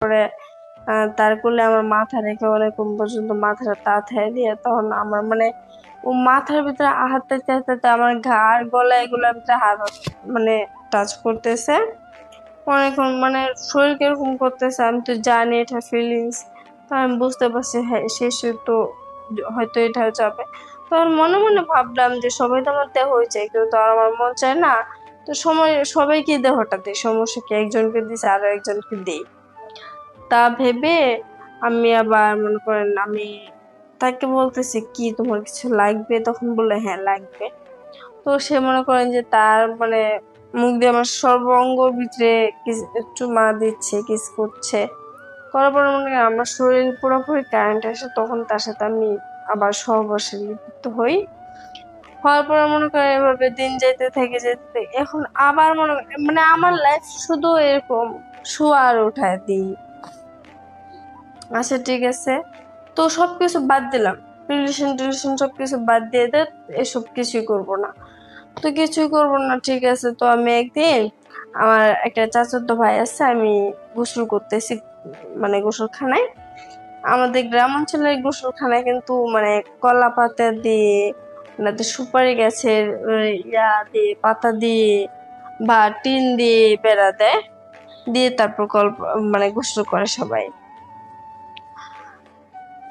পরে তার কোলে আমার মাথা রেখে অনেকক্ষণ পর্যন্ত মাথাটা তাথায় দিয়ে তখন আমার মানে ও মাথার ভিতরে হাতটা চেঁচাতে আমার ঘাড় গলা এগুলোর ভিতরে হাত মানে টাচ করতেছে অনেকক্ষণ মানে শরীর কিরকম করতেছে আমি তো জানি এটা ফিলিংস তো আমি বুঝতে পারছি হ্যাঁ শেষে তো হয়তো এটাও যাবে তখন মনে মনে ভাবলাম যে সবাই তো আমার দেহ হয়েছে কেউ তো আর আমার মন চায় না তো সবাইকে দেহটা দিই সমস্যা কি একজনকে দিছে আরো একজনকে দিই তা ভেবে আমি আবার মনে করেন আমি তাকে বলতেছি কি তোমার কিছু লাগবে তখন বললে হ্যাঁ লাগবে তো সে মনে করেন যে তার মানে মুখ দিয়ে আমার সর্ব অঙ্গর ভিতরে চুমা দিচ্ছে কিস করছে করার পর মনে করেন আমার শরীর পুরোপুরি কারেন্ট আসে তখন তার সাথে আমি আবার সহবাসে লিপ্ত হই হওয়ার পর মনে করেন এভাবে দিন যেতে এখন আবার মানে আমার লাইফ শুধু এরকম শোয়া আর উঠায় দিই আচ্ছা ঠিক আছে তো সবকিছু বাদ দিলাম রিলেশন সবকিছু বাদ দিয়ে দে এসব কিছুই করব না তো কিছুই করব না ঠিক আছে তো আমি একদিন আমার একটা চাচাতো ভাই আছে আমি গোসল করতেছি মানে গোসলখানায় আমাদের গ্রাম অঞ্চলের গোসলখানায় কিন্তু মানে কলা পাতা দিয়ে মানে সুপারি গাছের ইয়া দিয়ে পাতা দিয়ে বা টিন দিয়ে বেড়া দেয় দিয়ে তারপর মানে গোসল করে সবাই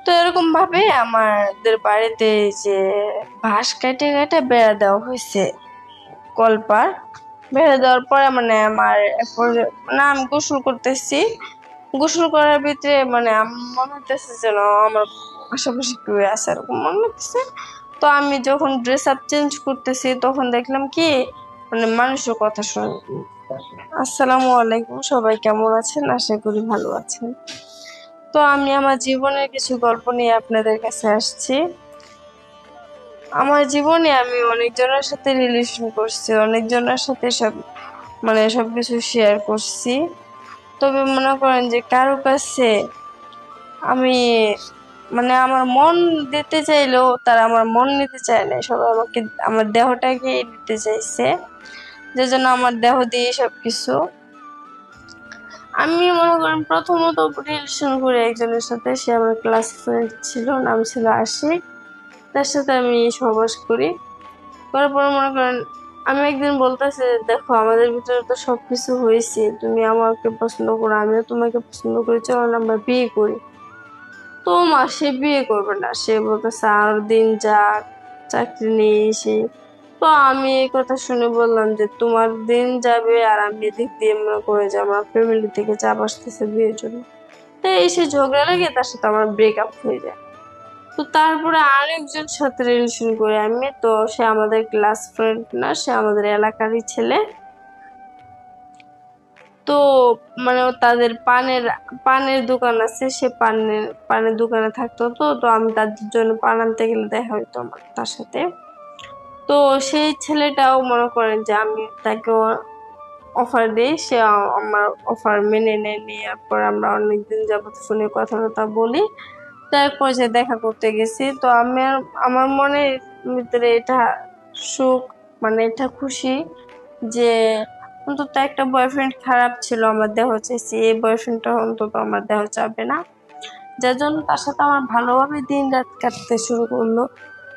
তো এরকম ভাবে আমাদের বাড়িতে যে বাঁশ কেটে কেটে বেড়া দেওয়া হয়েছে কলপার বেড়া দেওয়ার পরে মানে আমার না আমি গোসল করতেছি গোসল করার ভিতরে মানে মনে হইতেছে যেন আমার আশেপাশে কেউ আছে এরকম মনে হচ্ছে তো আমি যখন ড্রেস আপ চেঞ্জ করতেছি তখন দেখলাম কি মানে মানুষের কথা শুন আসসালামু আলাইকুম সবাই কেমন আছেন আশা করি ভালো আছেন তো আমি আমার জীবনের কিছু গল্প নিয়ে আপনাদের কাছে আসছি আমার জীবনে আমি অনেকজনের সাথে রিলেশন করছি অনেকজনের সাথে মানে সবকিছু শেয়ার করছি তবে মনে করেন যে কারো কাছে আমি মানে আমার মন দিতে চাইলেও তারা আমার মন নিতে চায় না সবাই আমাকে আমার দেহটাকে দিতে চাইছে যে জন্য আমার দেহ দিয়ে সবকিছু আমি মনে করেন প্রথমত রিলেশন করে একজনের সাথে সে আমার ক্লাস ফ্রেন্ড ছিল নাম ছিল আশিক তার সাথে আমি সহবাস করি করার পর মনে করেন আমি একদিন বলতেছি দেখো আমাদের ভিতরে তো সবকিছু হয়েছে তুমি আমাকে পছন্দ করো আমিও তোমাকে পছন্দ করি চলো না আমরা বিয়ে করি তো মা সে বিয়ে করবে না সে বলতেছে আর দিন যাক চাকরি নেই সে তো আমি এই কথা শুনে বললাম যে তোমার দিন যাবে আর আমি এদিক দিয়ে মনে করে যে আমার ফ্যামিলি থেকে চাপ আসতেছে বিয়ের জন্য তো এসে ঝগড়া লেগে তার সাথে আমার ব্রেকআপ হয়ে যায় তো তারপরে আরেকজন সাথে রিলেশন করে আমি তো সে আমাদের ক্লাস ফ্রেন্ড না সে আমাদের এলাকারই ছেলে তো মানে তাদের পানের দোকান আছে সে পানের দোকানে থাকতো তো তো আমি তাদের জন্য পান আনতে গেলে দেখা হইতো আমার তার সাথে তো সেই ছেলেটাও মনে করেন যে আমি তাকে অফার দিই সে আমার অফার মেনে নেওয়ার পর আমরা অনেকদিন যাবত ফোনে কথাবার্তা বলি তারপর যে দেখা করতে গেছি তো আমার মনের ভিতরে এটা সুখ মানে এটা খুশি যে অন্তত একটা বয়ফ্রেন্ড খারাপ ছিল আমার দেহ চাইছি এই বয়ফ্রেন্ডটা অন্তত আমার দেহ চাবে না যার জন্য তার সাথে আমার ভালোভাবে দিন রাত কাটতে শুরু করলো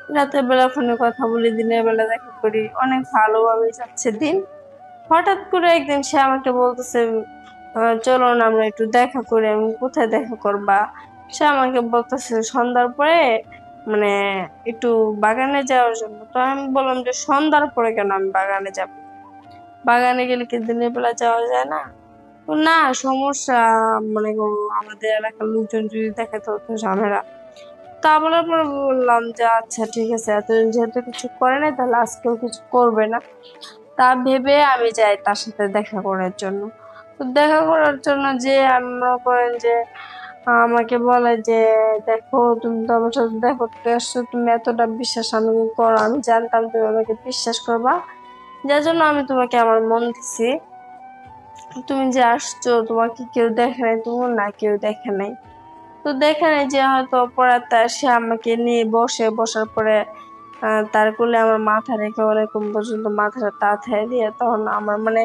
রাতের বেলা ফোনে কথা বলি দিনের বেলা দেখা করি অনেক ভালোভাবে যাচ্ছে দিন হঠাৎ করে একদিন সে আমাকে বলতেছে চলো না আমরা একটু দেখা করি আমি কোথায় দেখা করবা সে আমাকে বলতেছে সন্ধ্যার পরে মানে একটু বাগানে যাওয়ার জন্য তো আমি বললাম যে সন্ধ্যার পরে কেন আমি বাগানে যাব বাগানে গেলে কি দিনের বেলা যাওয়া যায় না তো না সমস্যা মানে আমাদের এলাকার লোকজন যদি দেখে তো ঝামেলা তা বলার পরে বললাম যে আচ্ছা ঠিক আছে এতদিন যেহেতু কিছু করে নাই তাহলে আজকেও কিছু করবে না তা ভেবে আমি যাই তার সাথে দেখা করার জন্য তো দেখা করার জন্য যে আমি মনে করেন যে আমাকে বলে যে দেখো তুমি তো আমার সাথে দেখা করতে আসছো তুমি এতটা বিশ্বাস আমাকে করো আমি জানতাম তুমি আমাকে বিশ্বাস করবা যার জন্য আমি তোমাকে আমার মন দিছি তুমি যে আসছো তোমাকে কেউ দেখে নাই তোমার না কেউ দেখে নাই তো দেখে নাই যে হয়তো অপরাধ সে আমাকে নিয়ে বসার পরে তার কোলে আমার মাথা রেখে অনেকক্ষণ পর্যন্ত মাথাটা তাথায় দিয়ে তখন আমার মানে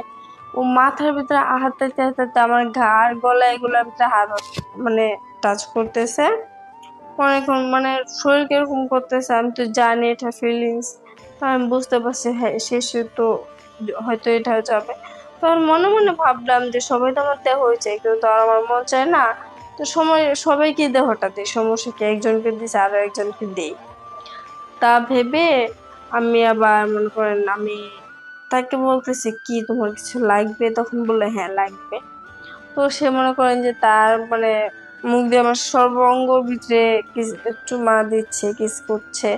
ও মাথার ভিতরে হাঁটাতে হাঁটাতে আমার ঘাড় গলা এগুলোর ভিতরে হাত মানে টাচ করতেছে অনেকক্ষণ, মানে শরীর কিরকম করতেছে আমি তো জানি এটা ফিলিংস। আমি বুঝতে পারছি হ্যাঁ শেষে তো হয়তো এটা যাবে। তখন মনে মনে ভাবলাম যে সবাই তো আমার দেহ হয়েছে, কেউ তো আর আমার মন চায় না। তো সবাইকে দেহটা দিই, সমস্যা কি, একজনকে দিছে আরো একজনকে দিই। তা ভেবে আমি আবার মনে করেন আমি তাকে বলতেছি কি তোমার কিছু লাগবে, তখন বললে হ্যাঁ লাগবে। তো সে মনে করেন যে তার মানে মুখ দিয়ে আমার সর্ব অঙ্গর ভিতরে চুমা দিচ্ছে, কিস করছে।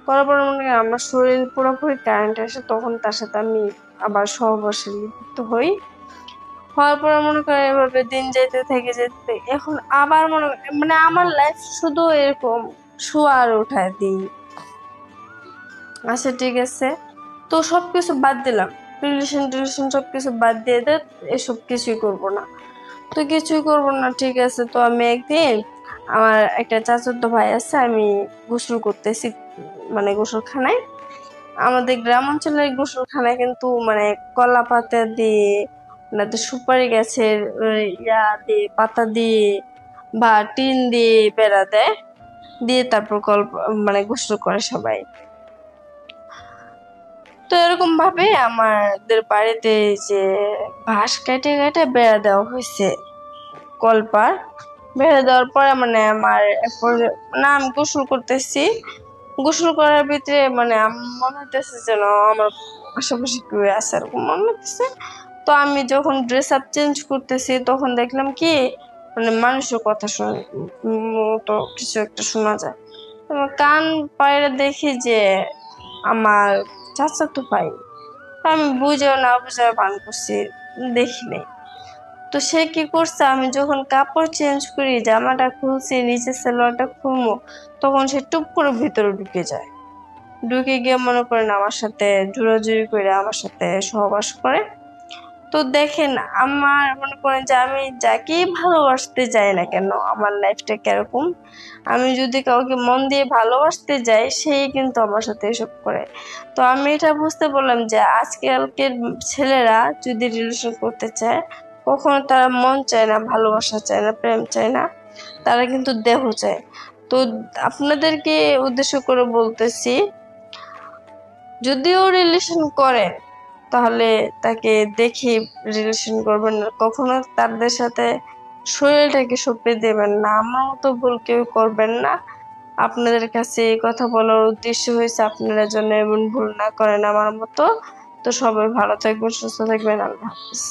করার পরে মনে করেন আমার শরীর পুরোপুরি কারেন্ট আসে, তখন তার সাথে আমি আবার সহবাসে লিপ্ত হই। হওয়ার পরে মনে করেন এভাবে দিন যেতে এখন আবার মানে আমার লাইফ শুধু এরকম শোয়া আর উঠায় দিই। আচ্ছা ঠিক আছে, তো সবকিছু বাদ দিলাম, রিলেশন সবকিছু বাদ দিয়ে দে, এসব কিছুই করবো না। তো কিছুই করবো না ঠিক আছে। তো আমি একদিন আমার একটা চাচাতো ভাই আছে, আমি গোসল করতেছি মানে গোসলখানায়। আমাদের গ্রাম অঞ্চলের গোসলখানায় কিন্তু মানে কলা পাতা দিয়ে না তো সুপারি গাছের ইয়া দিয়ে পাতা দিয়ে বা টিন দিয়ে বেড়া দেয়, দিয়ে তারপর মানে গোসল করে সবাই। তো এরকম ভাবে আমাদের বাড়িতে যে ঘাস কেটে কেটে বেড়া দেওয়া হয়েছে কলপার। বেড়ে দেওয়ার পরে মানে আমার এরপর না আমি গোসল করতেছি, গোসল করার ভিতরে মানে মনে হইতেছে যেন আমার আশেপাশে কেউ আছে এরকম মনে হইতেছে। তো আমি যখন ড্রেস আপ চেঞ্জ করতেছি তখন দেখলাম কি মানে মানুষের কথা তো কিছু একটা শোনা যায়। আমার কান পায়রা দেখি যে আমার চাচাতো ভাই। আমি বুঝেও না বুঝার ভান করছি, দেখি নাই। তো সে কি করছে, আমি যখন কাপড় চেঞ্জ করি জামাটা খুলছি নিচের সালোয়ারটা খুলবো, তখন সে টুপ করে ভিতরে ঢুকে যায়। ঢুকে গিয়ে মনে করেন আমার সাথে জোরাজুরি করে আমার সাথে সহবাস করে। তো দেখেন আমার মনে করেন যে আমি যাকেই ভালোবাসতে যাই না কেন, আমার লাইফটা কিরকম, আমি যদি কাউকে মন দিয়ে ভালোবাসতে যাই সেই কিন্তু আমার সাথে এসব করে। তো আমি এটা বুঝতে পারলাম যে আজকালকের ছেলেরা যদি রিলেশন করতে চায় কখনো তারা মন চায় না, ভালোবাসা চায় না, প্রেম চায় না, তারা কিন্তু দেহ চায়। তো আপনাদেরকে উদ্দেশ্য করে বলতেছি, যদিও রিলেশন করেন তাহলে তাকে দেখে রিলেশন করবেন না, কখনো তাদের সাথে শরীরটাকে সঁপে দেবেন না। আমার মতো ভুল কেউ করবেন না। আপনাদের কাছে এই কথা বলার উদ্দেশ্য হয়েছে আপনারা যেন এমন ভুল না করেন আমার মতো। তো সবাই ভালো থাকবেন, সুস্থ থাকবেন, আল্লাহ হাফিজ।